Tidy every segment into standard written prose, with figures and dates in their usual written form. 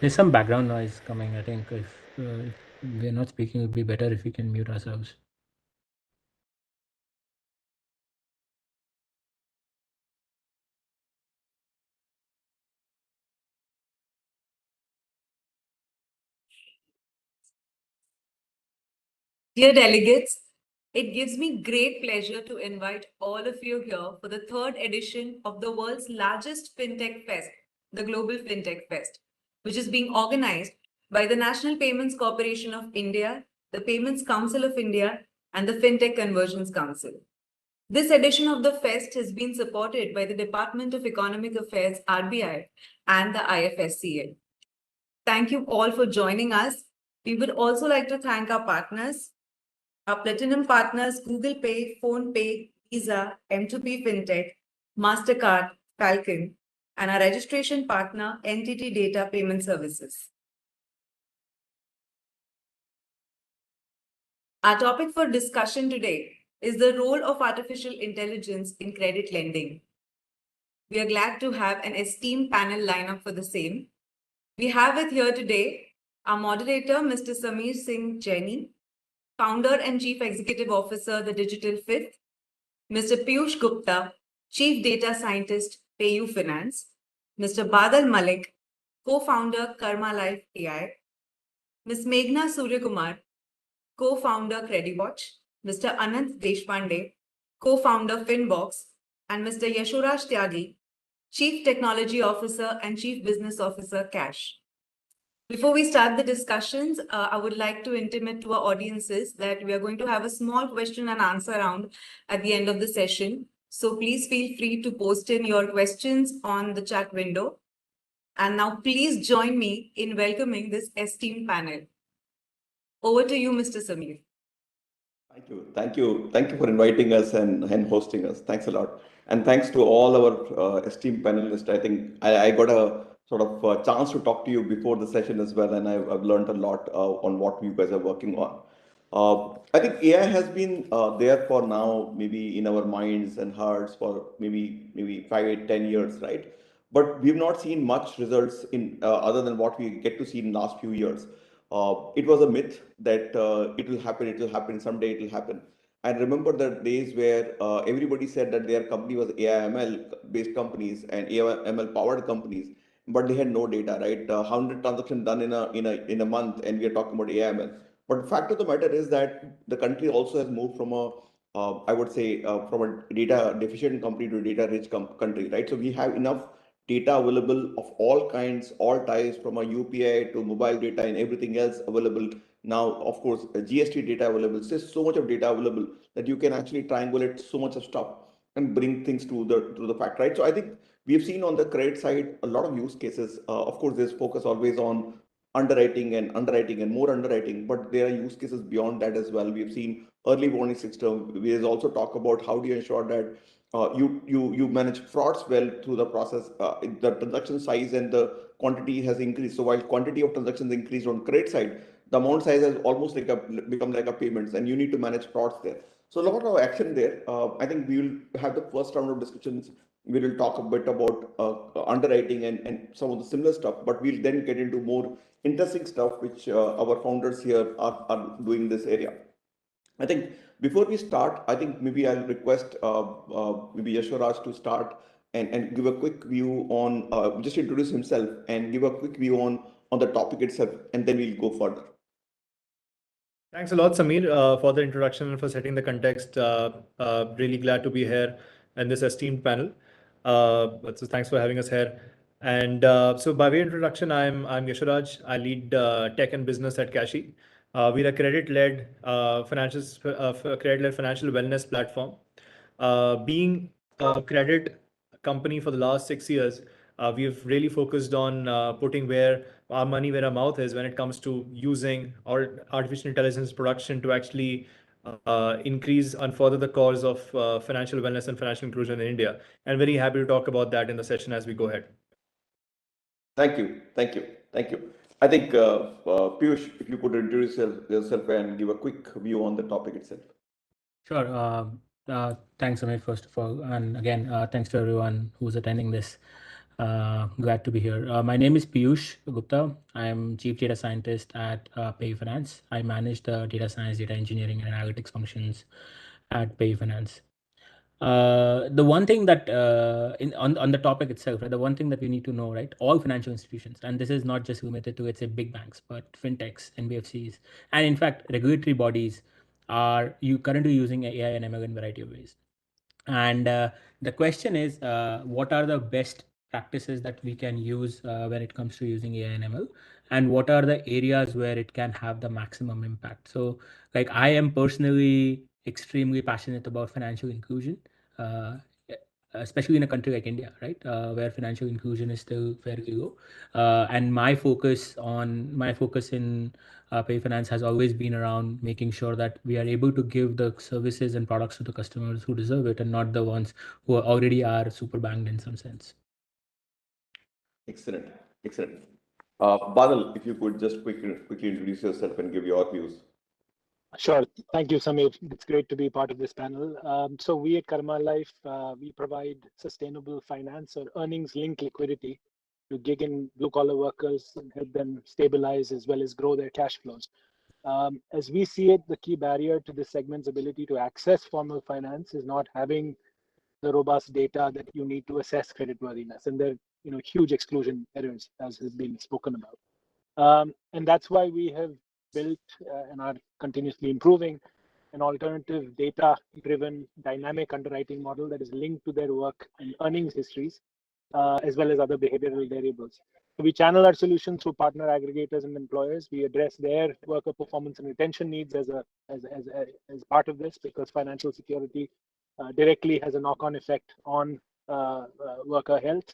There's some background noise coming. I think if we're not speaking, it would be better if we can mute ourselves. Dear delegates, it gives me great pleasure to invite all of you here for the third edition of the world's largest fintech fest, the Global Fintech Fest, which is being organized by the National Payments Corporation of India, the Payments Council of India, and the Fintech Conversions Council. This edition of the fest has been supported by the Department of Economic Affairs, RBI, and the IFSCA. Thank you all for joining us. We would also like to thank our partners, our platinum partners, Google Pay, PhonePe, Visa, M2P FinTech, MasterCard, Falcon, and our registration partner, Entity Data Payment Services. Our topic for discussion today is the role of artificial intelligence in credit lending. We are glad to have an esteemed panel lineup for the same. We have with here today our moderator, Mr. Singh Jaini, Founder and Chief Executive Officer, The Digital Fifth, Mr. Piyush Gupta, Chief Data Scientist, PayU Finance, Mr. Badal Malick, Co-founder, KarmaLifeAI, Ms. Meghna Suryakumar, Co-founder, Crediwatch, Mr. Anant Deshpande, Co-founder, Finbox, and Mr. Yashoraj Tyagi, Chief Technology Officer and Chief Business Officer, Cashe. Before we start the discussions, I would like to intimate to our audiences that we are going to have a small question and answer round at the end of the session. So please feel free to post in your questions on the chat window. And now please join me in welcoming this esteemed panel. Over to you, Mr. Samir. Thank you for inviting us and hosting us. Thanks a lot. And thanks to all our esteemed panelists. I think I got a sort of chance to talk to you before the session as well, and I've learned a lot on what you guys are working on. I think AI has been there for now, maybe in our minds and hearts for maybe 5, 8, 10 years, right? But we've not seen much results in other than what we get to see in last few years. It was a myth that it will happen, someday it will happen. And remember the days where everybody said that their company was AI/ML based companies and AI/ML powered companies, but they had no data, right? 100 transactions done in a month, and we are talking about AI/ML. But the fact of the matter is that the country also has moved from I would say, from a data deficient country to a data rich country, right? So we have enough data available of all kinds, all types, from a UPI to mobile data and everything else available. Now, of course, GST data available. So there's so much of data available that you can actually triangulate so much of stuff and bring things to the fact, right? So I think we've seen on the credit side a lot of use cases. Of course, there's focus always on underwriting and more underwriting, but there are use cases beyond that as well. We've seen early warning system. We also talk about how do you ensure that you manage frauds well through the process. The transaction size and the quantity has increased. So while quantity of transactions increased on credit side, the amount size has almost become like a payments, and you need to manage frauds there. So a lot of action there. I think we will have the first round of discussions. We will talk a bit about underwriting and some of the similar stuff, but we'll then get into more interesting stuff which our founders here are doing this area. I think before we start, I think maybe I'll request maybe Yashoraj to start and give a quick view on just introduce himself and give a quick view on the topic itself, and then we'll go further. Thanks a lot, Samir, for the introduction and for setting the context. Really glad to be here in this esteemed panel. So thanks for having us here. And so by way of introduction, I'm Yashoraj. I lead tech and business at Cashe. We're a credit-led financial wellness platform. Being a credit company for the last 6 years, we've really focused on putting where our money, where our mouth is when it comes to using our artificial intelligence production to actually increase and further the cause of financial wellness and financial inclusion in India. And very happy to talk about that in the session as we go ahead. Thank you. I think Piyush, if you could introduce yourself and give a quick view on the topic itself. Sure. Thanks, Samir, first of all. And again, thanks to everyone who's attending this. Glad to be here. My name is Piyush Gupta. I'm Chief Data Scientist at PayU Finance. I manage the data science, data engineering, and analytics functions at PayU Finance. The one thing that on the topic itself, right, the one thing that we need to know, right, all financial institutions, and this is not just limited to, let's say, big banks, but fintechs, NBFCs, and in fact, regulatory bodies are currently using AI and ML in a variety of ways. And the question is, what are the best practices that we can use when it comes to using AI and ML? And what are the areas where it can have the maximum impact? So, like, I am personally extremely passionate about financial inclusion, uh, especially in a country like India, right, where financial inclusion is still fairly low. And my focus in Pay Finance has always been around making sure that we are able to give the services and products to the customers who deserve it, and not the ones who already are super banked in some sense. Excellent, excellent. Badal, if you could just quickly introduce yourself and give your views. Sure. Thank you, Samir. It's great to be part of this panel. So we at KarmaLife, we provide sustainable finance or earnings-linked liquidity to gig and blue-collar workers and help them stabilize as well as grow their cash flows. As we see it, the key barrier to this segment's ability to access formal finance is not having the robust data that you need to assess creditworthiness, and there are huge exclusion errors, as has been spoken about. And that's why we have built and are continuously improving an alternative data-driven dynamic underwriting model that is linked to their work and earnings histories, as well as other behavioral variables. So we channel our solution through partner aggregators and employers. We address their worker performance and retention needs as part of this, because financial security directly has a knock-on effect on worker health.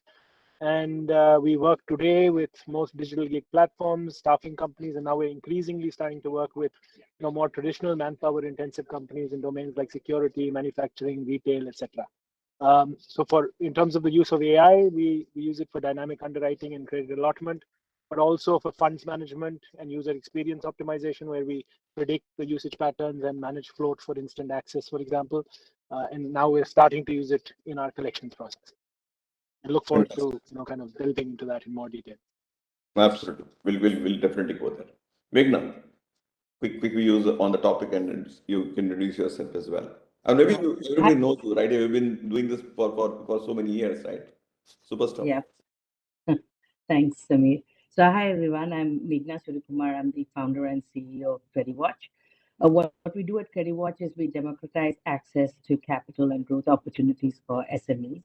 And we work today with most digital gig platforms, staffing companies, and now we're increasingly starting to work with more traditional manpower-intensive companies in domains like security, manufacturing, retail, etc. So in terms of the use of AI, we use it for dynamic underwriting and credit allotment, but also for funds management and user experience optimization, where we predict the usage patterns and manage float for instant access, for example. And now we're starting to use it in our collections process. I look forward to kind of delving into that in more detail. Absolutely, we'll definitely go there. Meghna, quick views on the topic, and you can introduce yourself as well. And maybe everybody knows you, right? You've been doing this for so many years, right? Superstar. Yeah. Thanks, Samir. So hi everyone, I'm Meghna Suryakumar. I'm the founder and CEO of Crediwatch. What we do at Crediwatch is we democratize access to capital and growth opportunities for SMEs.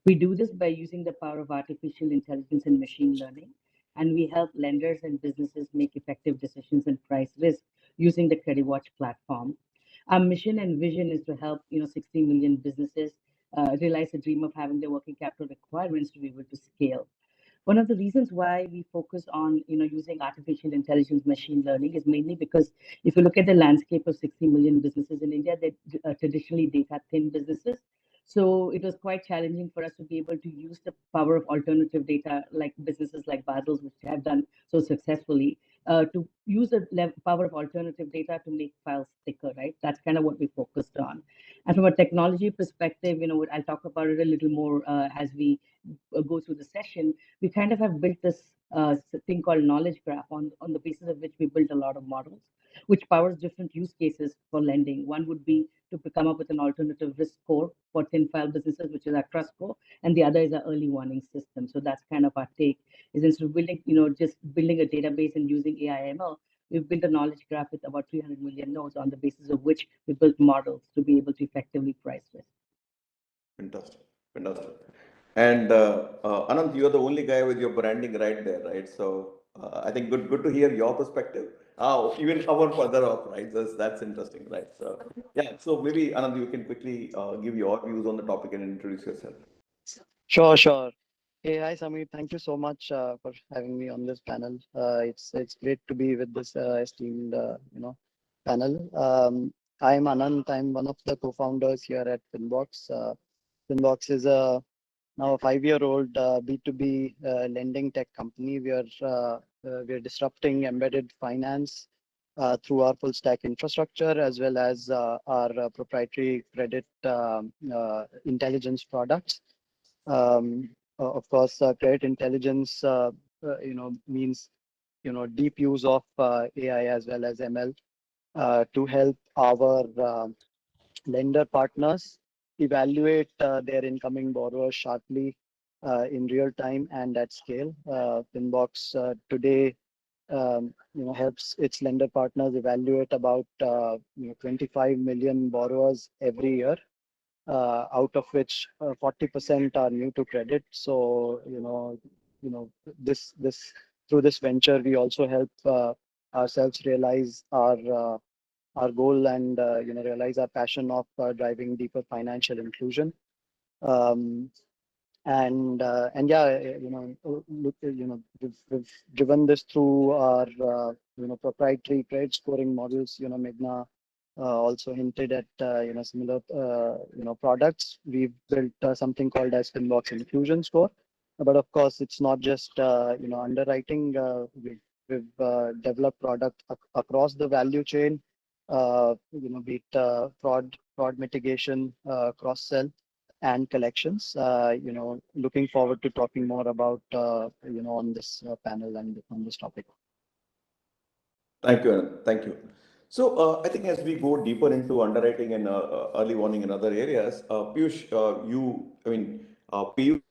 We do this by using the power of artificial intelligence and machine learning, and we help lenders and businesses make effective decisions and price risk using the Crediwatch platform. Our mission and vision is to help 60 million businesses realize the dream of having their working capital requirements to be able to scale. One of the reasons why we focus on using artificial intelligence, machine learning, is mainly because if you look at the landscape of 60 million businesses in India, they're traditionally data thin businesses. So it was quite challenging for us to be able to use the power of alternative data, like businesses like Badal's, which have done so successfully, to use the power of alternative data to make files thicker, right? That's kind of what we focused on. And from a technology perspective, I'll talk about it a little more as we go through the session. We kind of have built this thing called knowledge graph, on the basis of which we built a lot of models, which powers different use cases for lending. One would be to come up with an alternative risk score for thin file businesses, which is our trust score, and the other is our early warning system. So that's kind of our take, is instead of building, just building a database and using AI ML, we've built a knowledge graph with about 300 million nodes, on the basis of which we built models to be able to effectively price risk. Fantastic. And Anant, you are the only guy with your branding right there, right? So I think good to hear your perspective. Even cover further up, right? That's interesting, right? So yeah, so maybe Anant, you can quickly give your views on the topic and introduce yourself. Sure. Hey, hi Samir. Thank you so much for having me on this panel. It's great to be with this esteemed panel. I'm Anant. I'm one of the co-founders here at Finbox. Finbox is now a 5-year-old B2B lending tech company. We're disrupting embedded finance through our full stack infrastructure, as well as our proprietary credit intelligence products. of course, credit intelligence, means, deep use of AI as well as ML to help our lender partners evaluate their incoming borrowers sharply in real time and at scale. Finbox today helps its lender partners evaluate about 25 million borrowers every year, out of which 40% are new to credit. So this through this venture we also help ourselves realize our goal and realize our passion of driving deeper financial inclusion. Um, and yeah, we've driven this through our proprietary credit scoring models. Meghna also hinted at similar products. We've built something called as Finbox Inclusion Score, but of course it's not just underwriting. We've developed product across the value chain. Be it fraud mitigation, cross sell, and collections. Looking forward to talking more about on this panel and on this topic. Thank you, Anant. Thank you. So I think as we go deeper into underwriting and early warning in other areas, Piyush, PayU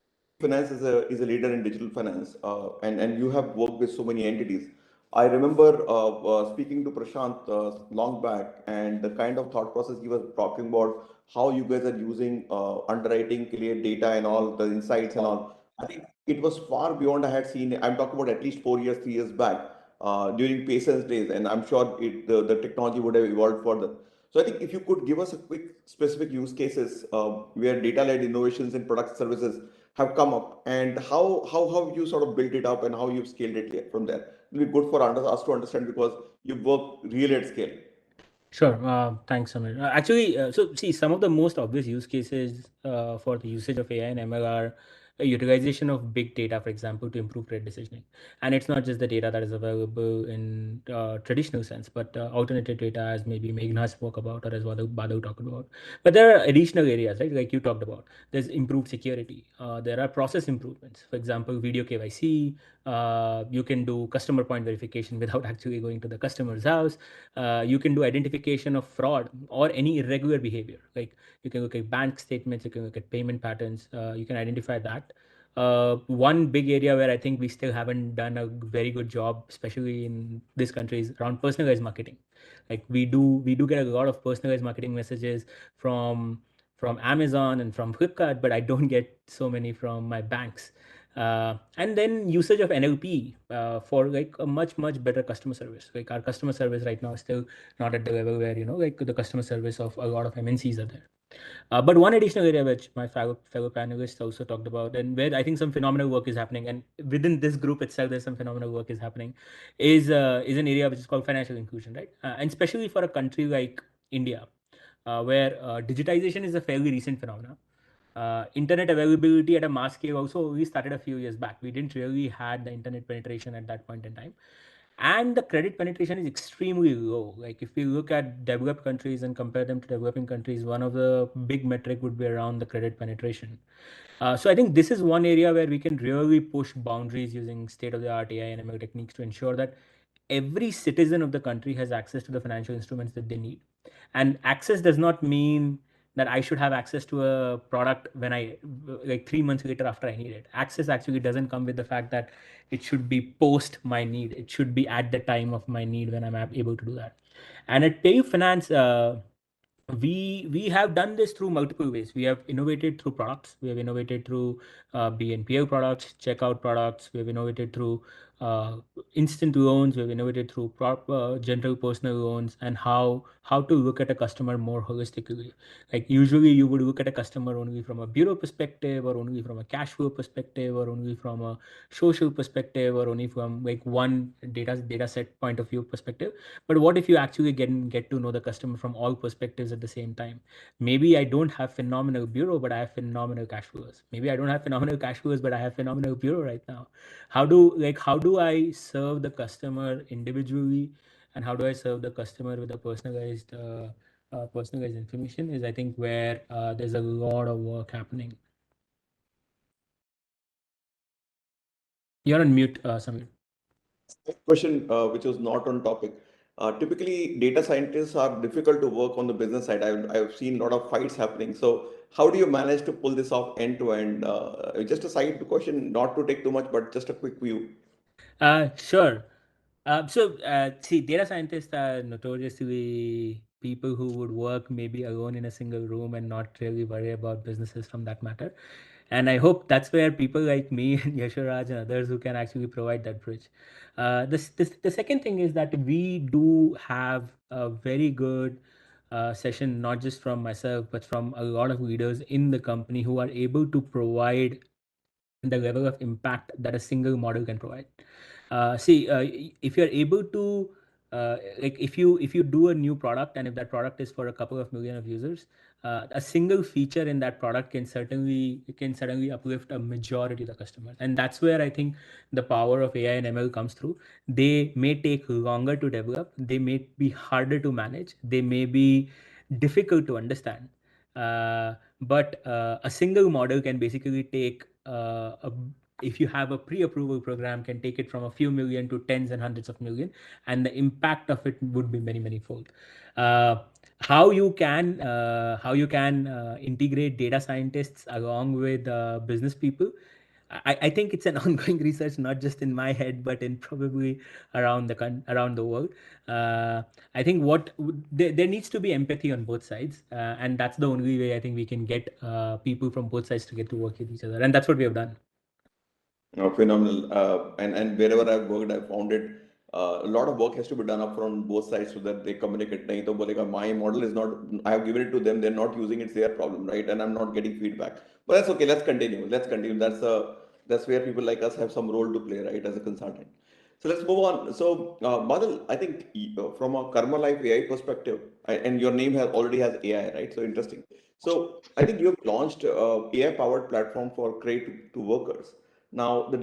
Finance is a leader in digital finance, and you have worked with so many entities. I remember speaking to Prashant long back, and the kind of thought process he was talking about, how you guys are using underwriting, clear data, and all the insights and all. I think it was far beyond I had seen. I'm talking about at least 4 years, 3 years back during patience days, and I'm sure the technology would have evolved further. So I think if you could give us a quick specific use cases where data-led innovations in product services have come up, and how you sort of built it up and how you've scaled it from there. It'll be good for us to understand because you work really at scale. Sure. Thanks, Samir. Actually, so see, some of the most obvious use cases for the usage of AI and ML are a utilization of big data, for example, to improve credit decisioning. And it's not just the data that is available in traditional sense, but alternative data, as maybe Meghna spoke about or as Badal talked about. But there are additional areas, right? Like you talked about. There's improved security. There are process improvements. For example, video KYC. You can do customer point verification without actually going to the customer's house. You can do identification of fraud or any irregular behavior. Like you can look at bank statements, you can look at payment patterns, you can identify that. One big area where I think we still haven't done a very good job, especially in this country, is around personalized marketing. Like we do get a lot of personalized marketing messages from Amazon and from Flipkart, but I don't get so many from my banks. And then usage of NLP for like a much better customer service. Like our customer service right now is still not at the level where like the customer service of a lot of MNCs are there. But one additional area which my fellow panelists also talked about, and where I think some phenomenal work is happening, and within this group itself, there's some phenomenal work is happening, is an area which is called financial inclusion, right? And especially for a country like India, where digitization is a fairly recent phenomenon. Internet availability at a mass scale also we started a few years back. We didn't really had the internet penetration at that point in time, and the credit penetration is extremely low. Like if you look at developed countries and compare them to developing countries, one of the big metric would be around the credit penetration. So I think this is one area where we can really push boundaries using state-of-the-art AI and ML techniques to ensure that every citizen of the country has access to the financial instruments that they need. And access does not mean that I should have access to a product when I like 3 months later after I need it. Access actually doesn't come with the fact that it should be post my need. It should be at the time of my need when I'm able to do that. And at PayU Finance, we have done this through multiple ways. We have innovated through products. We have innovated through BNPL products, checkout products. We have innovated through instant loans. We have innovated through general personal loans, and how to look at a customer more holistically. Like usually you would look at a customer only from a bureau perspective, or only from a cash flow perspective, or only from a social perspective, or only from like one data set point of view perspective. But what if you actually get to know the customer from all perspectives at the same time? Maybe I don't have phenomenal bureau, but I have phenomenal cash flows. Maybe I don't have phenomenal cash flows, but I have phenomenal bureau right now. How do I serve the customer individually, and how do I serve the customer with a personalized information is I think where there's a lot of work happening. You're on mute, Samir. Question, which was not on topic. Typically, data scientists are difficult to work on the business side. I've seen a lot of fights happening. So, how do you manage to pull this off end to end? Just a side question, not to take too much, but just a quick view. Sure. See, data scientists are notorious to be people who would work maybe alone in a single room and not really worry about businesses from that matter. And I hope that's where people like me and Yashoraj and others who can actually provide that bridge. The second thing is that we do have a very good session, not just from myself, but from a lot of leaders in the company who are able to provide the level of impact that a single model can provide. If you're able to like if you do a new product, and if that product is for a couple of million of users, a single feature in that product can certainly uplift a majority of the customers, and that's where I think the power of AI and ML comes through. They may take longer to develop, they may be harder to manage, they may be difficult to understand, but a single model can basically take if you have a pre-approval program, can take it from a few million to tens and hundreds of million, and the impact of it would be many fold. uh, how you can integrate data scientists along with business people, I think it's an ongoing research, not just in my head, but in probably around the world. I think there needs to be empathy on both sides, and that's the only way I think we can get people from both sides to get to work with each other, and that's what we have done. Phenomenal. And wherever I've worked, I've found it. A lot of work has to be done up from both sides so that they communicate. नहीं तो बोलेगा my model is not. I have given it to them. They're not using it. It's their problem, right? And I'm not getting feedback. But that's okay. Let's continue. Let's continue. That's where people like us have some role to play, right, as a consultant. So let's move on. So, Badal, I think from a Karma Life AI perspective, and your name already has AI, right? So interesting. So I think you've launched AI powered platform for create to workers. Now, the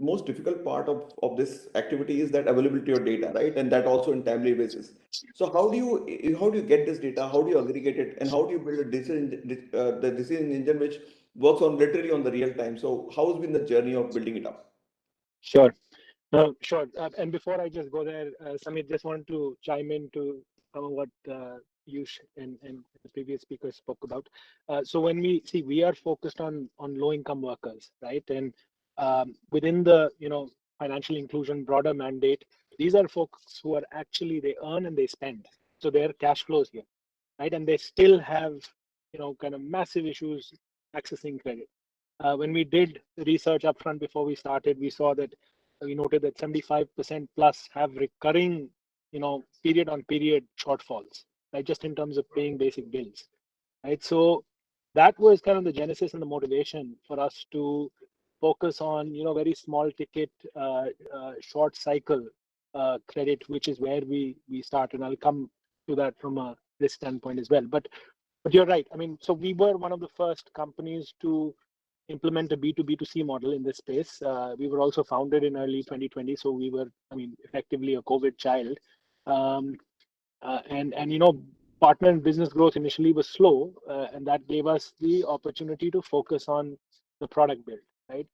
most difficult part of this activity is that availability of data, right? And that also in timely basis. So how do you get this data? How do you aggregate it? And how do you build a the decision engine which works on literally on the real time? So how has been the journey of building it up? Sure. Sure. And before I just go there, Samir, just wanted to chime in to some of what Piyush and the previous speaker spoke about. So when we are focused on low-income workers, right? And within the financial inclusion broader mandate, these are folks who are actually, they earn and they spend, so their cash flows here, right? And they still have kind of massive issues accessing credit. When we did research upfront before we started, we noted that 75% plus have recurring, period on period shortfalls, right? Just in terms of paying basic bills, right? So that was kind of the genesis and the motivation for us to focus on, very small ticket, short cycle credit, which is where we start. And I'll come to that from a risk standpoint as well. But you're right. I mean, so we were one of the first companies to implement a B2B2C model in this space. We were also founded in early 2020, so we were, effectively a COVID child. And partner and business growth initially was slow, and that gave us the opportunity to focus on the product build, right?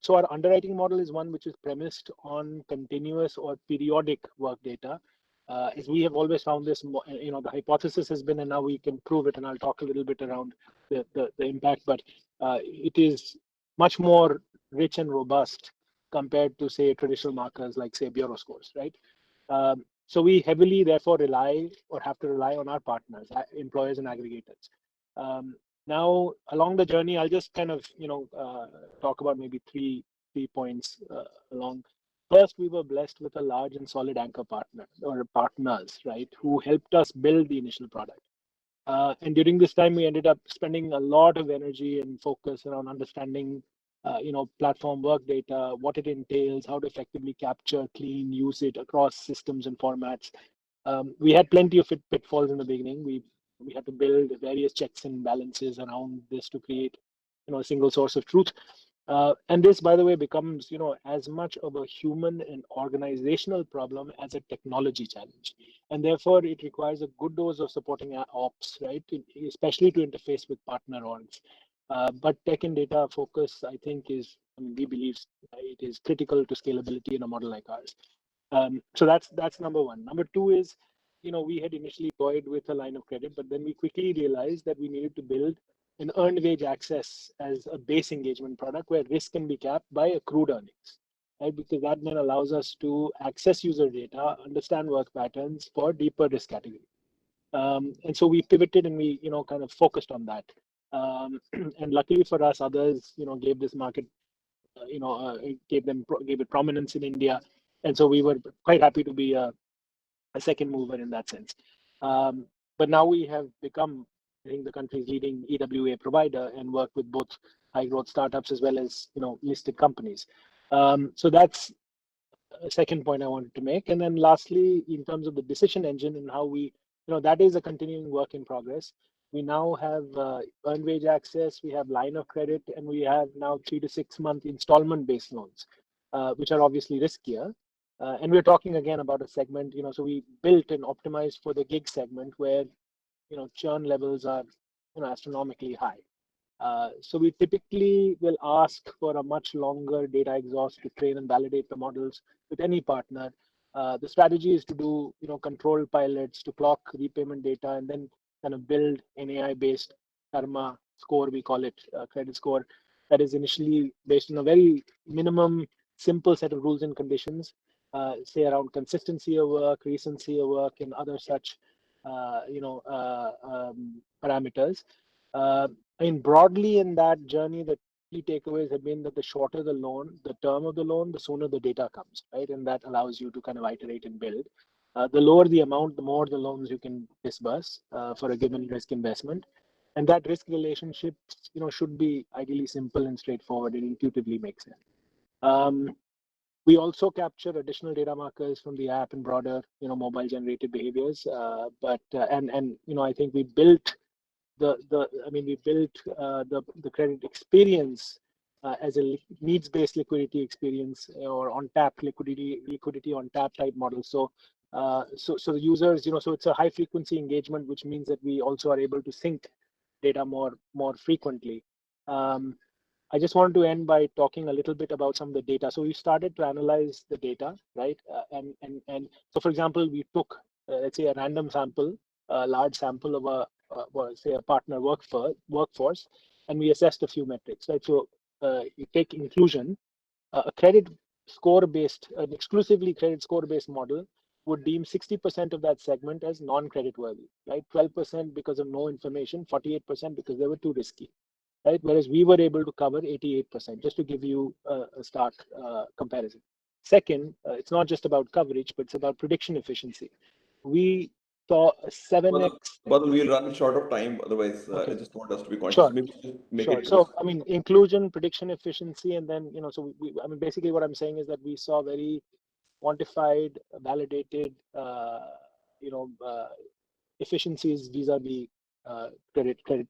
So our underwriting model is one which is premised on continuous or periodic work data. As we have always found this, the hypothesis has been, and now we can prove it, and I'll talk a little bit around the impact, but it is much more rich and robust compared to, say, traditional markers like, say, bureau scores, right? So we heavily, therefore, have to rely on our partners, employers and aggregators. Now, along the journey, I'll just kind of, talk about maybe three points along. First, we were blessed with a large and solid anchor partner or partners, right, who helped us build the initial product. And during this time, we ended up spending a lot of energy and focus around understanding, platform work data, what it entails, how to effectively capture, clean, use it across systems and formats. We had plenty of pitfalls in the beginning. We had to build various checks and balances around this to create, a single source of truth. And this, by the way, becomes, as much of a human and organizational problem as a technology challenge. And therefore, it requires a good dose of supporting ops, right? Especially to interface with partner orgs. But tech and data focus, I think, we believe it is critical to scalability in a model like ours. So that's number one. Number two is, we had initially toyed with a line of credit, but then we quickly realized that we needed to build an earned wage access as a base engagement product where risk can be capped by accrued earnings, right? Because that then allows us to access user data, understand work patterns for deeper risk category. And so we pivoted and we, kind of focused on that. And luckily for us, others, gave this market, gave it prominence in India. And so we were quite happy to be a second mover in that sense. But now we have become, I think, the country's leading EWA provider and work with both high growth startups as well as, listed companies. So that's a second point I wanted to make. And then lastly, in terms of the decision engine and how we, that is a continuing work in progress. We now have earned wage access, we have line of credit, and we have now 3 to 6 month installment based loans, which are obviously riskier. And we're talking again about a segment, so we built and optimized for the gig segment where, churn levels are, astronomically high. So we typically will ask for a much longer data exhaust to train and validate the models with any partner. The strategy is to do, controlled pilots to clock repayment data and then kind of build an AI-based karma score, we call it credit score, that is initially based on a very minimum, simple set of rules and conditions, say around consistency of work, recency of work, and other such, parameters. I mean, broadly in that journey, the key takeaways have been that the shorter the loan, the term of the loan, the sooner the data comes, right? And that allows you to kind of iterate and build. The lower the amount, the more the loans you can disburse for a given risk investment. And that risk relationship, should be ideally simple and straightforward. It intuitively makes sense. We also capture additional data markers from the app and broader, mobile generated behaviors. I think we built we built the credit experience as a needs-based liquidity experience or on tap liquidity on tap type model. So the users, so it's a high frequency engagement, which means that we also are able to sync data more frequently. I just wanted to end by talking a little bit about some of the data. So we started to analyze the data, right? And so, for example, we took, let's say, a random sample, a large sample of say a partner workforce, and we assessed a few metrics, right? So you take inclusion, a credit score based, an exclusively credit score based model would deem 60% of that segment as non-credit worthy, right? 12% because of no information, 48% because they were too risky, right? Whereas we were able to cover 88%, just to give you a stark comparison. Second, it's not just about coverage, but it's about prediction efficiency. We saw a 7x. But we'll run short of time. Otherwise, Okay. I just want us to be conscious. Sure. Maybe just make Sure. it. So, I mean, inclusion, prediction efficiency, and then, so basically what I'm saying is that we saw very quantified, validated, efficiencies vis-a-vis credit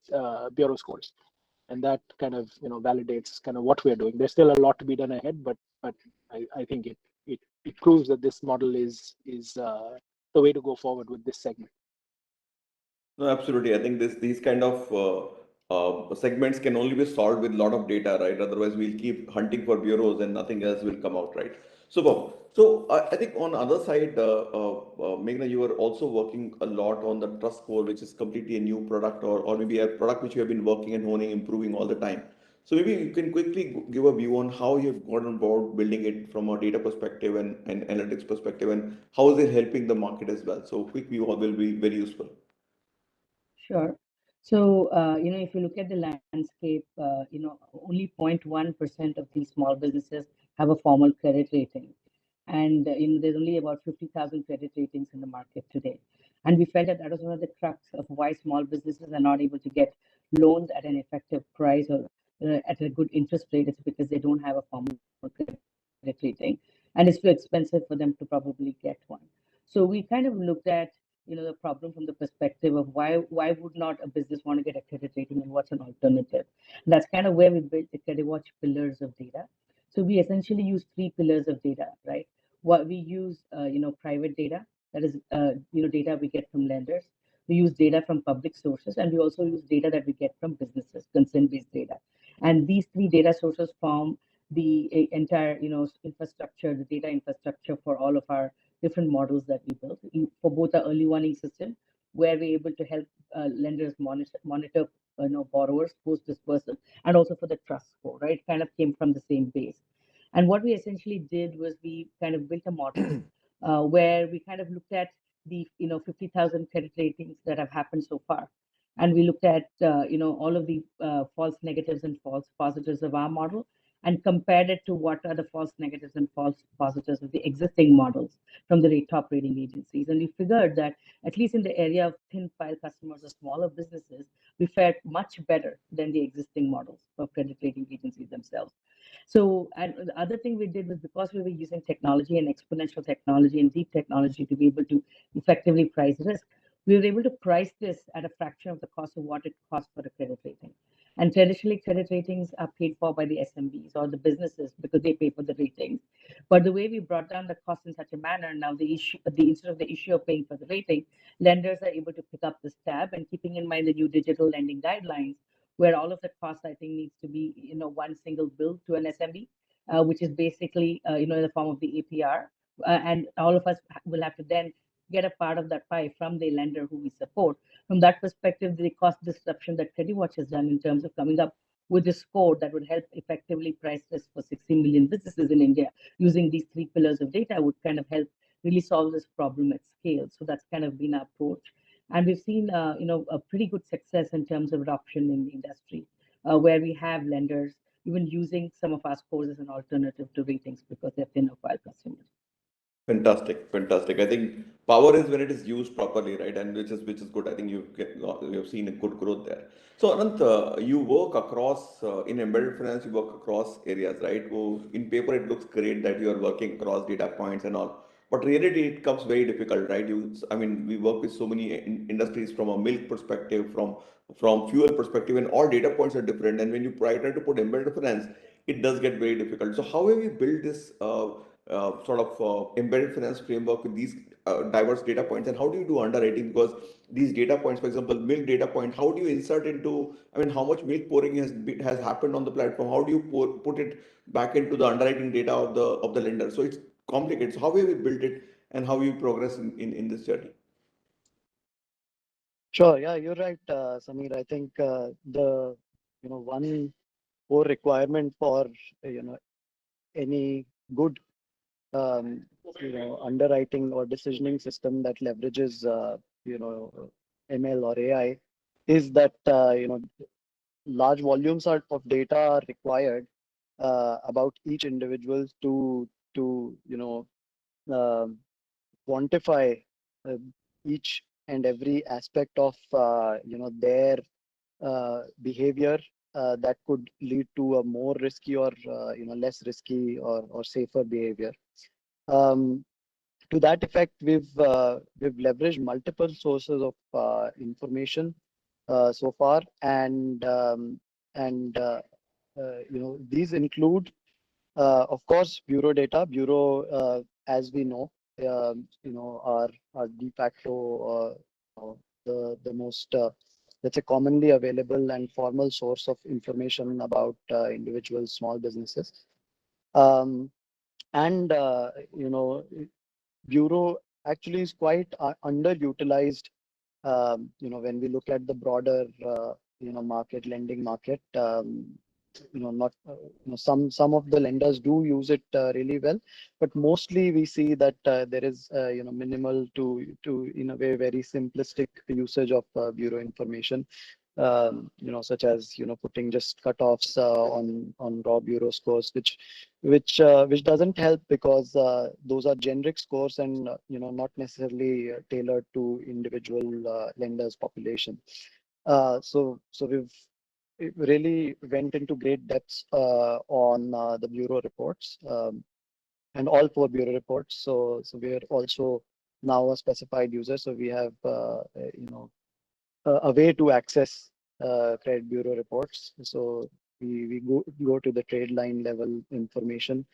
bureau scores. And that kind of, validates kind of what we're doing. There's still a lot to be done ahead, but I think it proves that this model is the way to go forward with this segment. No, absolutely. I think these kind of segments can only be solved with a lot of data, right? Otherwise, we'll keep hunting for bureaus and nothing else will come out, right? So I think on the other side, Meghna, you are also working a lot on the trust score, which is completely a new product or maybe a product which you have been working and honing, improving all the time. So maybe you can quickly give a view on how you've got on board building it from a data perspective and analytics perspective, and how is it helping the market as well? So quick view will be very useful. Sure. So, if you look at the landscape, only 0.1% of these small businesses have a formal credit rating. And, there's only about 50,000 credit ratings in the market today. And we felt that that was one of the crux of why small businesses are not able to get loans at an effective price or at a good interest rate. It's because they don't have a formal credit rating. And it's too expensive for them to probably get one. So we kind of looked at the problem from the perspective of why would not a business want to get a credit rating and what's an alternative. And that's kind of where we built the Crediwatch pillars of data. So we essentially use 3 pillars of data, right? What we use, private data, that is, data we get from lenders. We use data from public sources, and we also use data that we get from businesses, consent-based data. And these three data sources form the entire, infrastructure, the data infrastructure for all of our different models that we built. For both the early warning system, where we're able to help lenders monitor borrowers post dispersal, and also for the trust score, right? Kind of came from the same base. And what we essentially did was we kind of built a model where we kind of looked at the 50,000 credit ratings that have happened so far, and we looked at all of the false negatives and false positives of our model, and compared it to what are the false negatives and false positives of the existing models from the top rating agencies. And we figured that at least in the area of thin file customers or smaller businesses, we fared much better than the existing models of credit rating agencies themselves. So, and the other thing we did was, because we were using technology and exponential technology and deep technology to be able to effectively price risk, we were able to price this at a fraction of the cost of what it costs for a credit rating. And traditionally, credit ratings are paid for by the SMBs or the businesses because they pay for the ratings. But the way we brought down the cost in such a manner, now instead of the issue of paying for the rating, lenders are able to pick up this tab, and keeping in mind the new digital lending guidelines, where all of the cost, I think, needs to be one single bill to an SMB, which is basically in the form of the APR, and all of us will have to then get a part of that pie from the lender who we support. From that perspective, the cost disruption that Crediwatch has done in terms of coming up with a score that would help effectively price this for 60 million businesses in India using these three pillars of data would kind of help really solve this problem at scale. So that's kind of been our approach. And we've seen, a pretty good success in terms of adoption in the industry, where we have lenders even using some of our scores as an alternative to ratings because they're thinner file customers. Fantastic, fantastic. I think power is when it is used properly, right? And which is good. I think you've seen a good growth there. So Anant, you work across in embedded finance. You work across areas, right? In paper, it looks great that you are working across data points and all, but reality it comes very difficult, right? I mean, we work with so many industries from a milk perspective, from fuel perspective, and all data points are different. And when you try to put embedded finance, it does get very difficult. So how have you built this? Sort of embedded finance framework with these diverse data points, and how do you do underwriting? Because these data points, for example, milk data point, how do you insert into, I mean, how much milk pouring has happened on the platform? How do you put it back into the underwriting data of the lender? So it's complicated. So how have you built it, and how you progress in this journey? Sure. Yeah, you're right, Sameer. I think the one core requirement for any good underwriting or decisioning system that leverages ML or AI is that large volumes of data are required about each individual to um quantify uh, each and every aspect of their behavior that could lead to a more risky or less risky or safer behavior. Um, to that effect, we've leveraged multiple sources of information so far, and these include, of course, bureau data. As we know, are de facto the most let's say commonly available and formal source of information about individual small businesses. And bureau actually is quite underutilized. When we look at the broader lending market, not some of the lenders do use it really well, but mostly we see that there is minimal to in a way very simplistic usage of bureau information. Such as putting just cutoffs on raw bureau scores, which doesn't help because those are generic scores and not necessarily tailored to individual lenders population. So we've really went into great depths on the bureau reports and all 4 bureau reports. So we are also now a specified user. So we have a way to access credit bureau reports. So we go to the trade line level information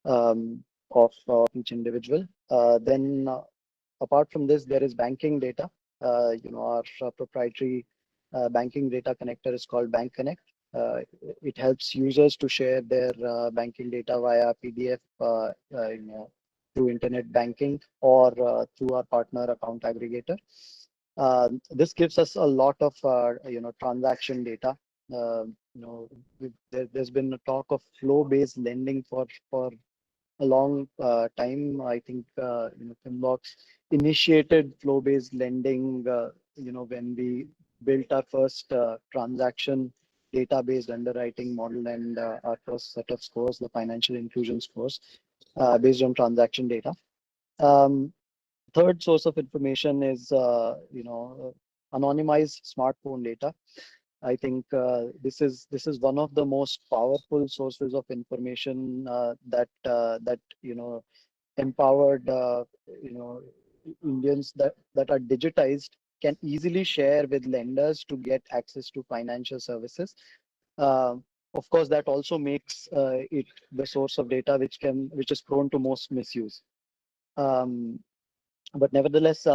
of each individual. Then apart from this, there is banking data. our proprietary banking data connector is called Bank Connect. It helps users to share their banking data via PDF through internet banking or through our partner account aggregator. This gives us a lot of transaction data. There's been a talk of flow-based lending for a long time. I think Finbox initiated flow-based lending. When we built our first transaction data-based underwriting model and our first set of scores, the financial inclusion scores, based on transaction data. Third source of information is anonymized smartphone data. I think this is one of the most powerful sources of information that empowered Indians that are digitized can easily share with lenders to get access to financial services. Of course, that also makes it the source of data which is prone to most misuse. But nevertheless,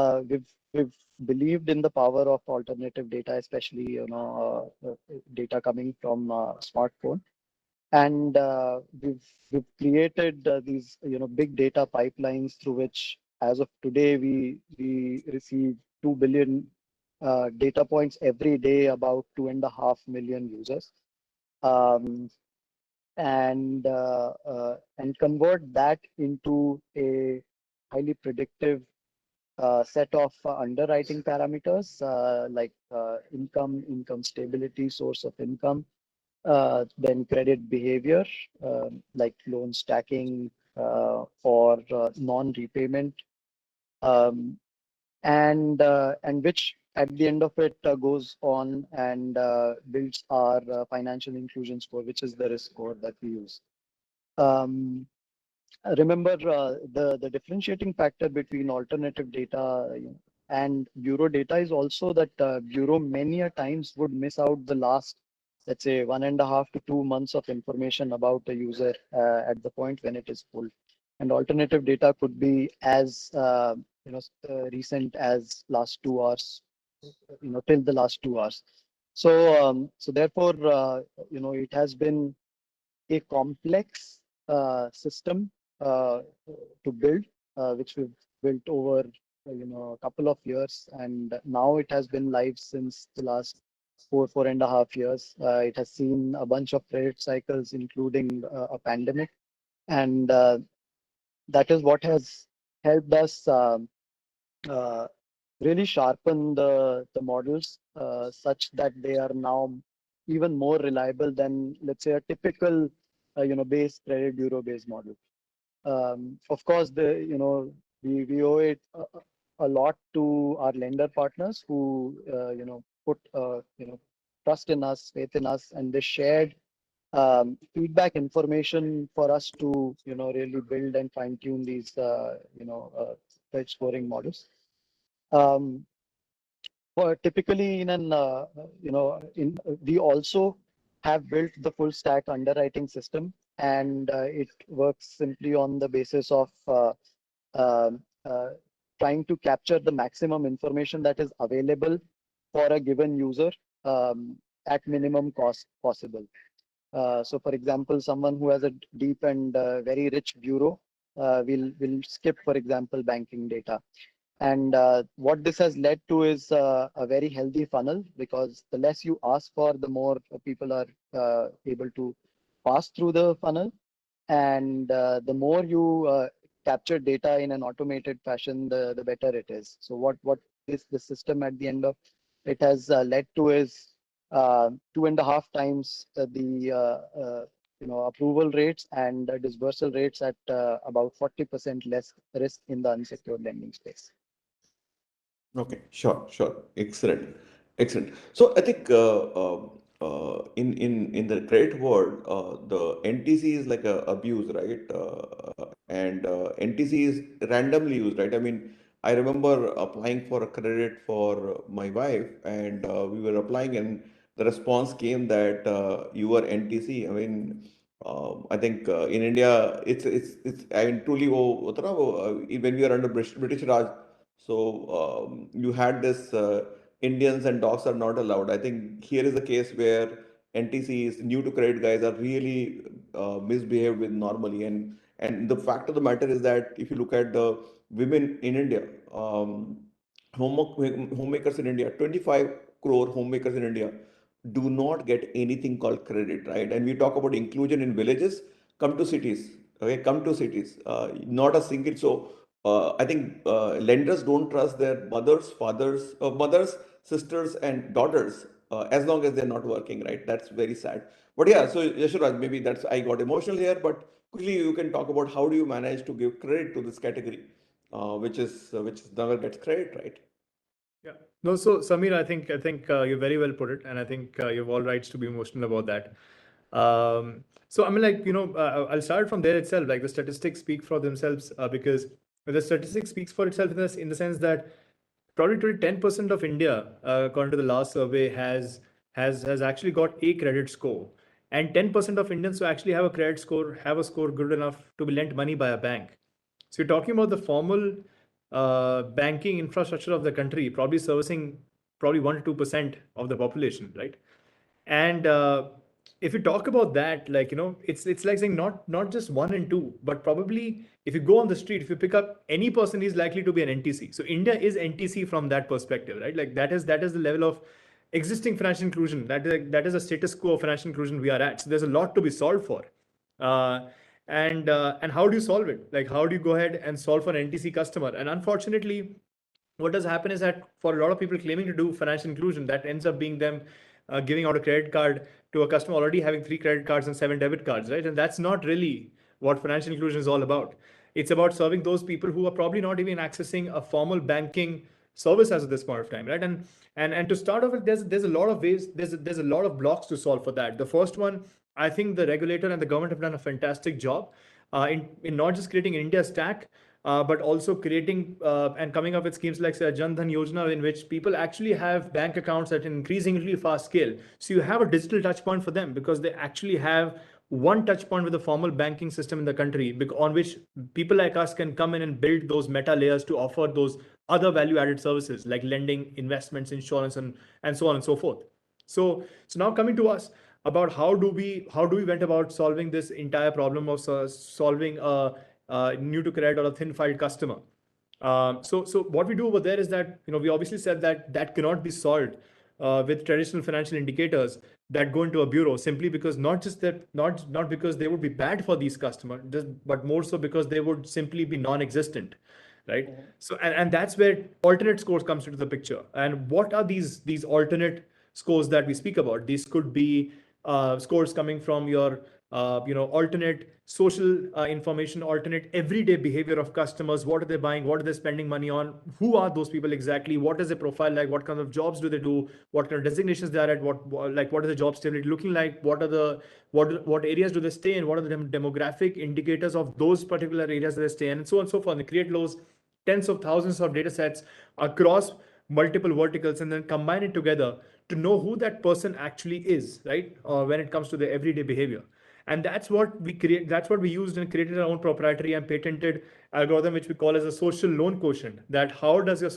we've believed in the power of alternative data, especially data coming from smartphone, and we've created these big data pipelines through which, as of today, we receive 2 billion data points every day, about 2.5 million users, and convert that into a highly predictive set of underwriting parameters like income stability, source of income, then credit behavior like loan stacking or non-repayment, and which at the end of it goes on and builds our financial inclusion score, which is the risk score that we use. Remember, the differentiating factor between alternative data and bureau data is also that bureau many a times would miss out the last, let's say, 1.5 to 2 months of information about a user at the point when it is pulled. And alternative data could be as recent as last 2 hours, till the last 2 hours. So therefore, it has been a complex system to build, which we've built over a couple of years, and now it has been live since the last 4.5 years. It has seen a bunch of credit cycles, including a pandemic, and that is what has helped us uh, really sharpen the models such that they are now even more reliable than, let's say, a typical base credit bureau based model. Of course, we owe it a lot to our lender partners who put trust in us, faith in us, and they shared feedback information for us to really build and fine tune these credit scoring models. For typically in an we also have built the full stack underwriting system, and it works simply on the basis of um, uh, trying to capture the maximum information that is available for a given user at minimum cost possible. So, for example, someone who has a deep and very rich bureau will skip, for example, banking data. And what this has led to is a very healthy funnel, because the less you ask for, the more people are able to pass through the funnel. And the more you capture data in an automated fashion, the better it is. So what the system at the end of it has led to is 2.5 times the approval rates and dispersal rates at about 40% less risk in the unsecured lending space. Okay, sure. Excellent. So I think in the credit world, the NTC is like a abuse, right? And NTC is randomly used, right? I mean, I remember applying for a credit for my wife, and we were applying, and the response came that you are NTC. I mean, I think in India, it's I mean truly, when we are under British Raj. So you had this Indians and dogs are not allowed. I think here is a case where NTCs, new to credit guys, are really misbehaved with normally. And the fact of the matter is that if you look at the women in India, homemakers in India, 25 crore homemakers in India do not get anything called credit, right? And we talk about inclusion in villages, come to cities, okay, come to cities, not a single. So I think lenders don't trust their mothers, fathers, mothers, sisters, and daughters as long as they're not working, right? That's very sad. But yeah, so Yashoraj, maybe that's I got emotional here, but quickly you can talk about how do you manage to give credit to this category, which never gets credit, right? Yeah. No, so Samir, I think you very well put it, and I think you have all rights to be emotional about that. So I mean, like, I'll start from there itself. Like the statistics speak for themselves, because the statistics speaks for itself in the sense that probably 10% of India, according to the last survey, has actually got a credit score, and 10% of Indians who actually have a credit score have a score good enough to be lent money by a bank. So you're talking about the formal banking infrastructure of the country, probably servicing probably 1 to 2% of the population, right? And if you talk about that, like, it's like saying not just one and two, but probably if you go on the street, if you pick up any person, he's likely to be an NTC. So India is NTC from that perspective, right? Like that is the level of existing financial inclusion. That is a status quo of financial inclusion we are at. So there's a lot to be solved for. Uh, and how do you solve it? Like, how do you go ahead and solve for an NTC customer? And unfortunately, what does happen is that for a lot of people claiming to do financial inclusion, that ends up being them giving out a credit card to a customer already having 3 credit cards and 7 debit cards, right? And that's not really what financial inclusion is all about. It's about serving those people who are probably not even accessing a formal banking service as of this point of time, right? And to start off with, there's a lot of ways, there's a lot of blocks to solve for that. The first one, I think the regulator and the government have done a fantastic job in not just creating an India stack, but also creating and coming up with schemes like Jan Dhan Yojana, in which people actually have bank accounts at an increasingly fast scale. So you have a digital touch point for them because they actually have one touch point with the formal banking system in the country, on which people like us can come in and build those meta layers to offer those other value added services like lending, investments, insurance, and so on and so forth. So now coming to us about how do we went about solving this entire problem of solving a new to credit or a thin filed customer. So what we do over there is that we obviously said that cannot be solved with traditional financial indicators that go into a bureau, simply because not because they would be bad for these customers, but more so because they would simply be non-existent, right? So and that's where alternate scores comes into the picture. And what are these alternate scores that we speak about? These could be scores coming from your alternate social information, alternate everyday behavior of customers. What are they buying? What are they spending money on? Who are those people exactly? What is their profile like? What kind of jobs do they do? What kind of designations they are at? What is the job stability looking like? What areas do they stay in? What are the demographic indicators of those particular areas that they stay in, and so on and so forth. And they create those tens of thousands of data sets across multiple verticals and then combine it together to know who that person actually is, right? When it comes to their everyday behavior. And that's what we create. That's what we used and created our own proprietary and patented algorithm, which we call as a social loan quotient. That how does your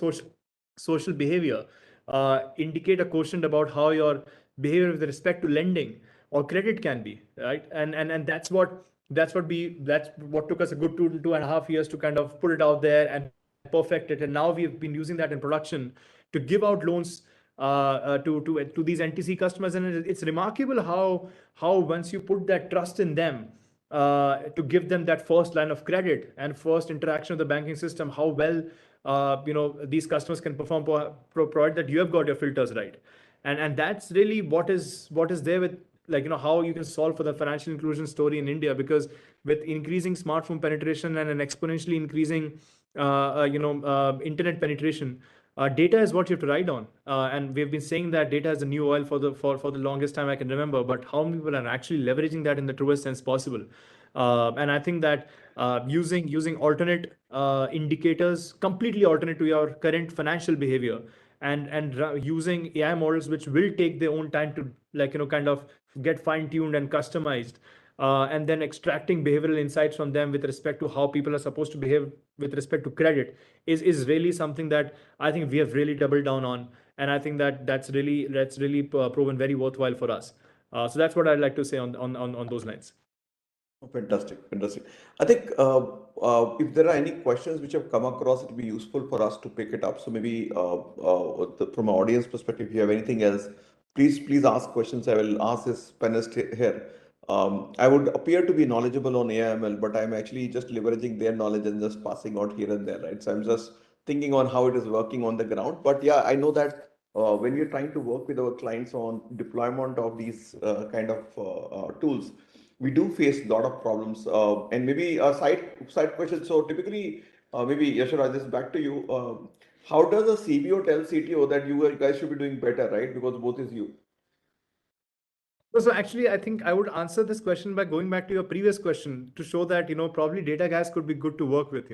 social behavior indicate a quotient about how your behavior with respect to lending or credit can be, right? And that's what took us a good 2.5 years to kind of put it out there and perfect it. And now we've been using that in production to give out loans to these NTC customers. And it's remarkable how once you put that trust in them to give them that first line of credit and first interaction with the banking system, how well these customers can perform, provided that you have got your filters right. And that's really what is there with, like, how you can solve for the financial inclusion story in India. Because with increasing smartphone penetration and an exponentially increasing internet penetration, data is what you have to ride on, and we've been saying that data is the new oil for the longest time I can remember. But how many people are actually leveraging that in the truest sense possible? And I think that using alternate indicators, completely alternate to your current financial behavior, and using AI models which will take their own time to, like, kind of get fine tuned and customized, and then extracting behavioral insights from them with respect to how people are supposed to behave with respect to credit is really something that I think we have really doubled down on, and I think that that's really proven very worthwhile for us. So that's what I'd like to say on those lines. Oh, fantastic, fantastic. I think if there are any questions which have come across, it will be useful for us to pick it up. So maybe from an audience perspective, if you have anything else, please ask questions. I will ask this panelist here. I would appear to be knowledgeable on AI/ML, but I'm actually just leveraging their knowledge and just passing out here and there, right? So I'm just thinking on how it is working on the ground. But yeah, I know that when we're trying to work with our clients on deployment of these kind of tools, we do face a lot of problems. And maybe a side question. So typically, maybe Yashoraj, this is back to you. How does a CBO tell CTO that you guys should be doing better, right? Because both is you. So actually, I think I would answer this question by going back to your previous question to show that probably data guys could be good to work with.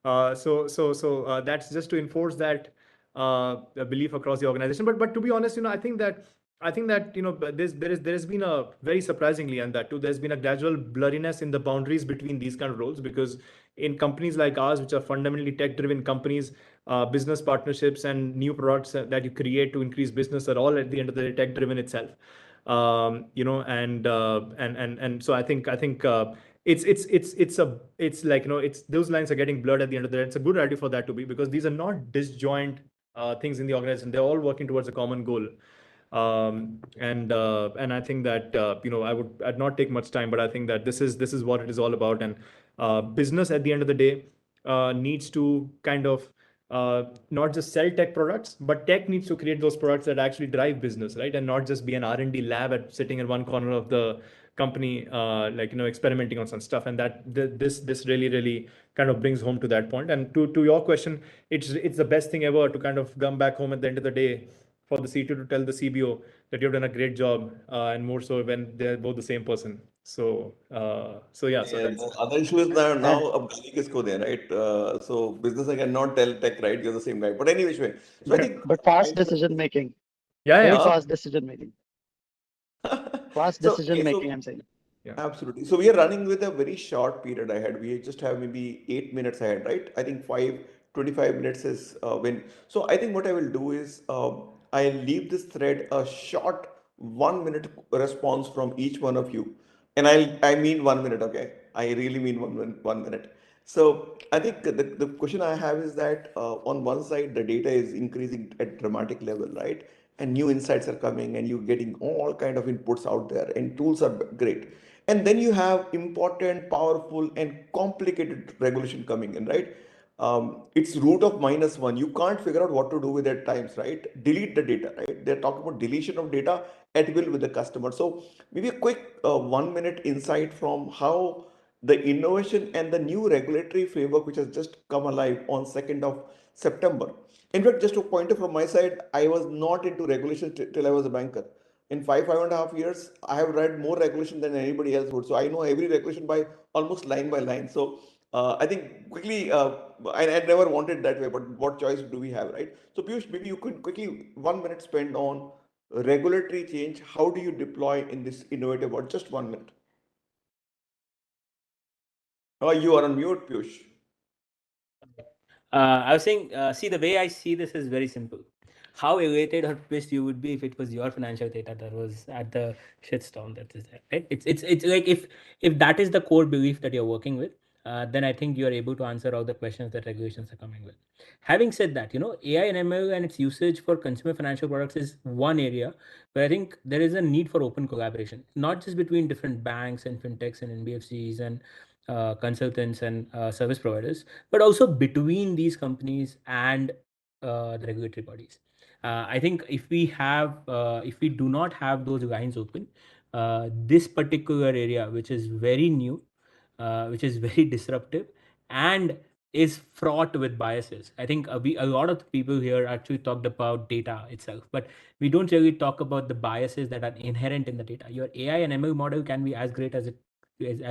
That's just to enforce that belief across the organization. But to be honest, I think that there has been a very surprisingly, and that too, there's been a gradual blurriness in the boundaries between these kind of roles, because in companies like ours, which are fundamentally tech-driven companies, business partnerships and new products that you create to increase business are all at the end of the day tech-driven itself. And so I think it's like it's those lines are getting blurred at the end of the day. It's a good idea for that to be, because these are not disjoint things in the organization. They're all working towards a common goal. And I think that I'd not take much time, but I think that this is what it is all about. And business at the end of the day needs to kind of not just sell tech products, but tech needs to create those products that actually drive business, right? And not just be an R&D lab sitting in one corner of the company, experimenting on some stuff. And that this really kind of brings home to that point. And to your question, it's the best thing ever to kind of come back home at the end of the day for the CTO to tell the CBO that you've done a great job, and more so when they're both the same person. So yeah. So the other issue is that now a Malick is there, right? So business I cannot tell tech, right? You're the same guy. But anyway, so I think But fast decision making. Yeah, Very yeah. fast decision making. Fast decision making, I'm saying. Yeah. Absolutely. So we are running with a very short period ahead. We just have maybe 8 minutes ahead, right? I think 25 minutes is when. So I think what I will do is I'll leave this thread a short 1 minute response from each one of you. And I mean 1 minute, okay? I really mean 1 minute, 1 minute. So I think the question I have is that on one side, the data is increasing at dramatic level, right? And new insights are coming and you're getting all kind of inputs out there and tools are great. And then you have important, powerful, and complicated regulation coming in, right? It's root of -1. You can't figure out what to do with it at times, right? Delete the data, right? They're talking about deletion of data at will with the customer. So maybe a quick 1 minute insight from how the innovation and the new regulatory framework, which has just come alive on 2nd of September. In fact, just a pointer from my side, I was not into regulation till I was a banker. In 5.5 years, I have read more regulation than anybody else would. So I know every regulation by line. So I think quickly, I never wanted that way, but what choice do we have, right? So Piyush, maybe you could quickly 1 minute spend on regulatory change. How do you deploy in this innovative world? Just 1 minute. Oh, you are on mute, Piyush. I was saying, see, the way I see this is very simple. How elated or pissed you would be if it was your financial data that was at the shitstorm that is there, right? It's like if that is the core belief that you're working with, then I think you are able to answer all the questions that regulations are coming with. Having said that, AI and ML and its usage for consumer financial products is one area where I think there is a need for open collaboration, not just between different banks and fintechs and NBFCs and consultants and service providers, but also between these companies and the regulatory bodies. I think if we do not have those lines open, this particular area, which is very new, which is very disruptive, and is fraught with biases. I think a lot of the people here actually talked about data itself, but we don't really talk about the biases that are inherent in the data. Your AI and ML model can be as great as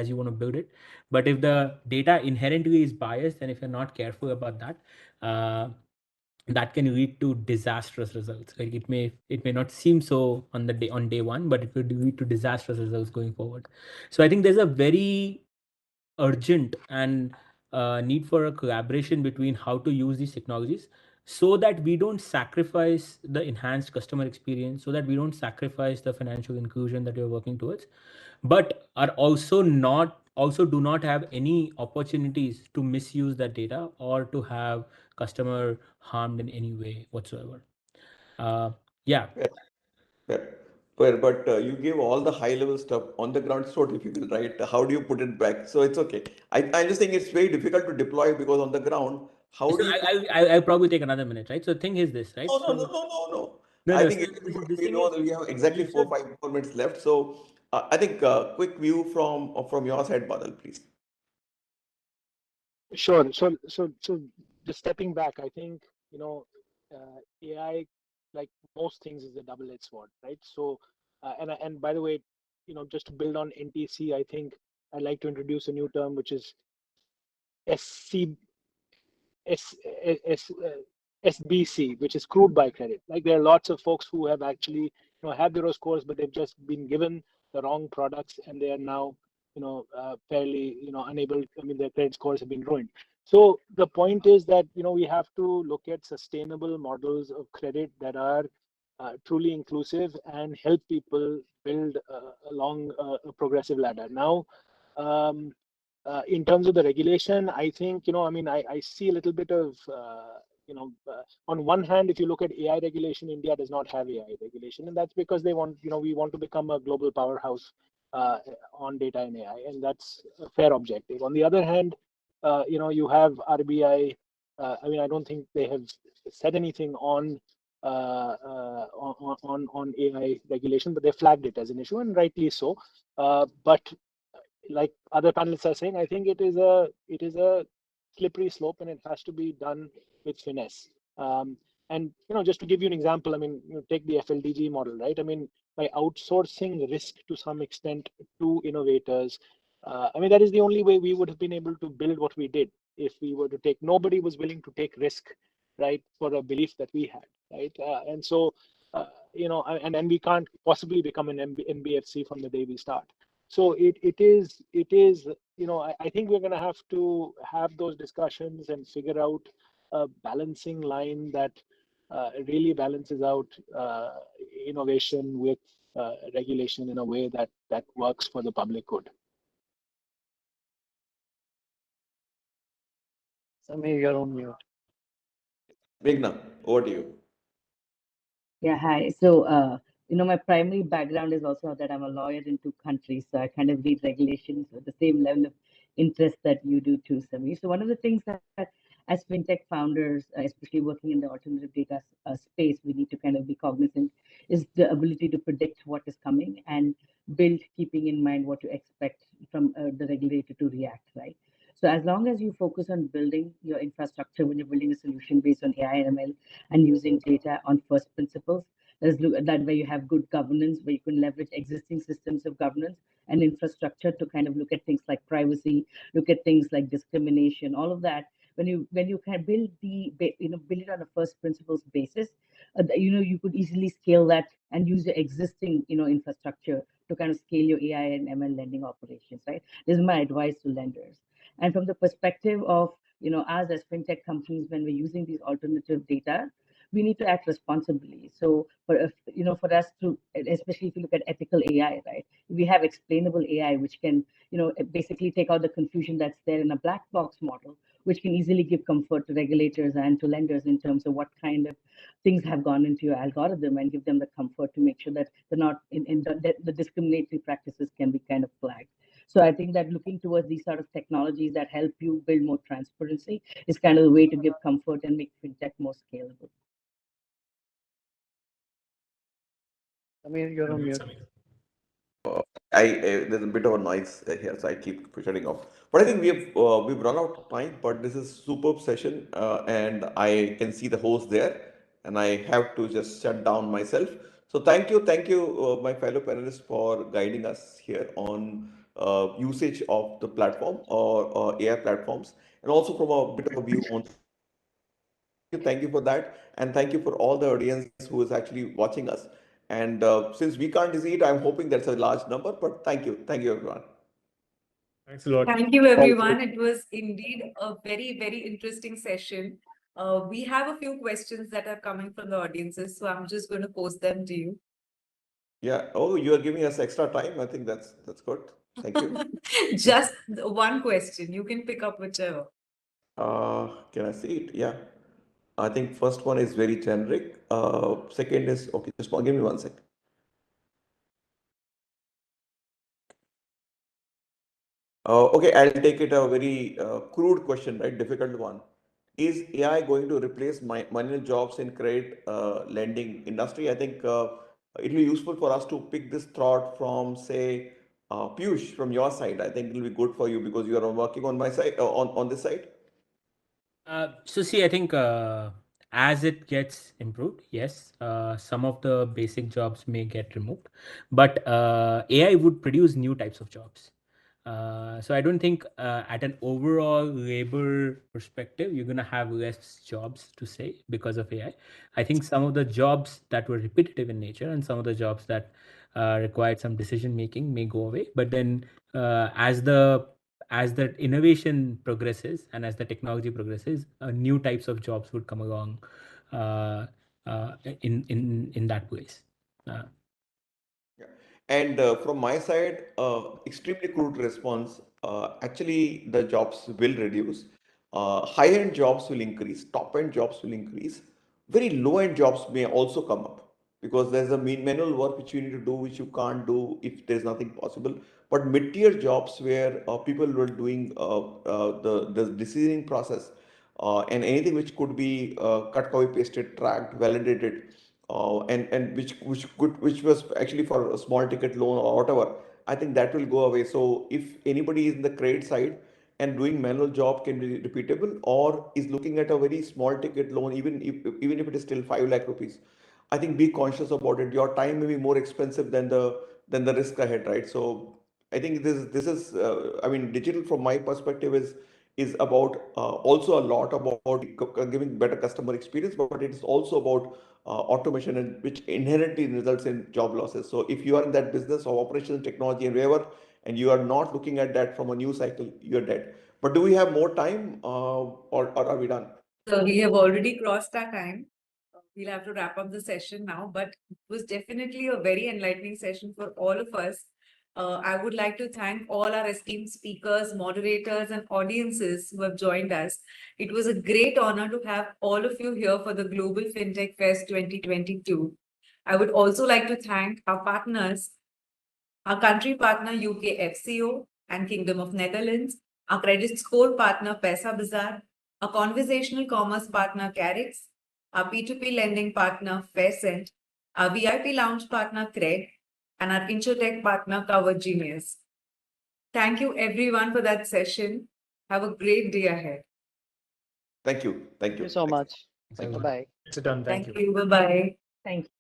you want to build it, but if the data inherently is biased, and if you're not careful about that, uh, that can lead to disastrous results. Like it may not seem so on day one, but it will lead to disastrous results going forward. So I think there's a very urgent and need for a collaboration between how to use these technologies, so that we don't sacrifice the enhanced customer experience, so that we don't sacrifice the financial inclusion that we're working towards, but are also do not have any opportunities to misuse that data or to have customer harmed in any way whatsoever. Yeah. Fair, fair. Fair, but you give all the high level stuff on the ground, so difficult, right? How do you put it back? So it's okay. I'm just saying it's very difficult to deploy because on the ground, how So do you put? I'll probably take another minute, right? So the thing is this, right? No, no, no, So no, no, no. no, I no. think So this we thing know is, that we have exactly you should. 4 minutes left. So I think quick view from your side, Badal, please. Sure. So just stepping back, I think, AI, like most things, is a double-edged sword, right? So, and by the way, just to build on NTC, I think I'd like to introduce a new term, which is SC, S, S, SBC, which is crude by credit. Like there are lots of folks who have actually, have bureau scores, but they've just been given the wrong products, and they are now, fairly, unable. I mean, their credit scores have been ruined. So the point is that we have to look at sustainable models of credit that are truly inclusive and help people build along a progressive ladder. Now, um, in terms of the regulation, I think, I see a little bit of, on one hand, if you look at AI regulation, India does not have AI regulation. And that's because we want to become a global powerhouse on data and AI. And that's a fair objective. On the other hand, you have RBI. I don't think they have said anything on AI regulation, but they flagged it as an issue, and rightly so. But like other panelists are saying, I think it is a slippery slope, and it has to be done with finesse. And just to give you an example, I mean, take the FLDG model, right? I mean, by outsourcing risk to some extent to innovators, I mean, that is the only way we would have been able to build what we did. If we were to take, nobody was willing to take risk, right, for a belief that we had, right? And so, and we can't possibly become an NBFC from the day we start. So it is I think we're going to have to have those discussions and figure out a balancing line that really balances out innovation with regulation in a way that works for the public good. Samir, you're on mute. Meghna, over to you. Yeah, hi. So, my primary background is also that I'm a lawyer in two countries, so I kind of read regulations with the same level of interest that you do too, Samir. So, one of the things that as fintech founders, especially working in the alternative data space, we need to kind of be cognizant is the ability to predict what is coming and build, keeping in mind what to expect from the regulator to react, right? So as long as you focus on building your infrastructure when you're building a solution based on AI and ML and using data on first principles, that way you have good governance, where you can leverage existing systems of governance and infrastructure to kind of look at things like privacy, look at things like discrimination, all of that. When you can build build it on a first principles basis, you could easily scale that and use the existing infrastructure to kind of scale your AI and ML lending operations, right? This is my advice to lenders. And from the perspective of us as fintech companies, when we're using these alternative data, we need to act responsibly. So for us to, especially if you look at ethical AI, right? We have explainable AI, which can basically take out the confusion that's there in a black box model, which can easily give comfort to regulators and to lenders in terms of what kind of things have gone into your algorithm, and give them the comfort to make sure that they're not the discriminatory practices can be kind of flagged. So I think that looking towards these sort of technologies that help you build more transparency is kind of the way to give comfort and make fintech more scalable. Samir, you're on mute. There's a bit of a noise here, so I keep shutting off. But I think we've run out of time. But this is superb session, and I can see the host there, and I have to just shut down myself. So thank you, my fellow panelists, for guiding us here on usage of the platform or AI platforms, and also from a bit of a view on Thank you for that. And thank you for all the audience who is actually watching us. And since we can't see it, I'm hoping that's a large number, but thank you. Thank you, everyone. Thanks a lot. Thank you, everyone. It was indeed a very, very interesting session. We have a few questions that are coming from the audiences, so I'm just going to post them to you. Yeah. Oh, you are giving us extra time. I think that's good. Thank you. Just one question. You can pick up whichever. Can I see it? Yeah. I think first one is very generic. Second is okay. Just give me 1 second. Okay, I'll take it a very crude question, right? Difficult one. Is AI going to replace manual jobs in credit lending industry? I think it will be useful for us to pick this thought from, say, Piyush, from your side. I think it will be good for you because you are working on my side, on this side. So see, I think as it gets improved, yes, some of the basic jobs may get removed, but AI would produce new types of jobs. So I don't think at an overall labor perspective, you're gonna have less jobs to say because of AI. I think some of the jobs that were repetitive in nature and some of the jobs that required some decision making may go away. But then as the innovation progresses and as the technology progresses, new types of jobs would come along in that place. Yeah. And from my side, extremely crude response. Actually, the jobs will reduce. High-end jobs will increase. Top-end jobs will increase. Very low-end jobs may also come up because there's a manual work which you need to do, which you can't do if there's nothing possible. But mid-tier jobs where people were doing the decisioning process and anything which could be cut, copy, pasted, tracked, validated, and which was actually for a small ticket loan or whatever. I think that will go away. So if anybody is in the credit side and doing manual job can be repeatable, or is looking at a very small ticket loan, even if it is still 5 lakh rupees, I think be conscious about it. Your time may be more expensive than the risk ahead, right? So I think this is I mean, digital from my perspective is about also a lot about giving better customer experience, but it is also about automation, and which inherently results in job losses. So if you are in that business of operations, technology, and wherever, and you are not looking at that from a news cycle, you're dead. But do we have more time, or are we done? So we have already crossed our time. We'll have to wrap up the session now, but it was definitely a very enlightening session for all of us. I would like to thank all our esteemed speakers, moderators, and audiences who have joined us. It was a great honor to have all of you here for the Global Fintech Fest 2022. I would also like to thank our partners, our country partner UK FCO and Kingdom of Netherlands, our credit score partner Paisabazaar, our conversational commerce partner Carix, our P2P lending partner Faircent, our VIP lounge partner Cred, and our InsurTech partner Cover Genius. Thank you everyone for that session. Have a great day ahead. Thank you. Thank you. Thank you so much. Thank you. Bye-bye. It's done. Thank you. Bye-bye. Thank you.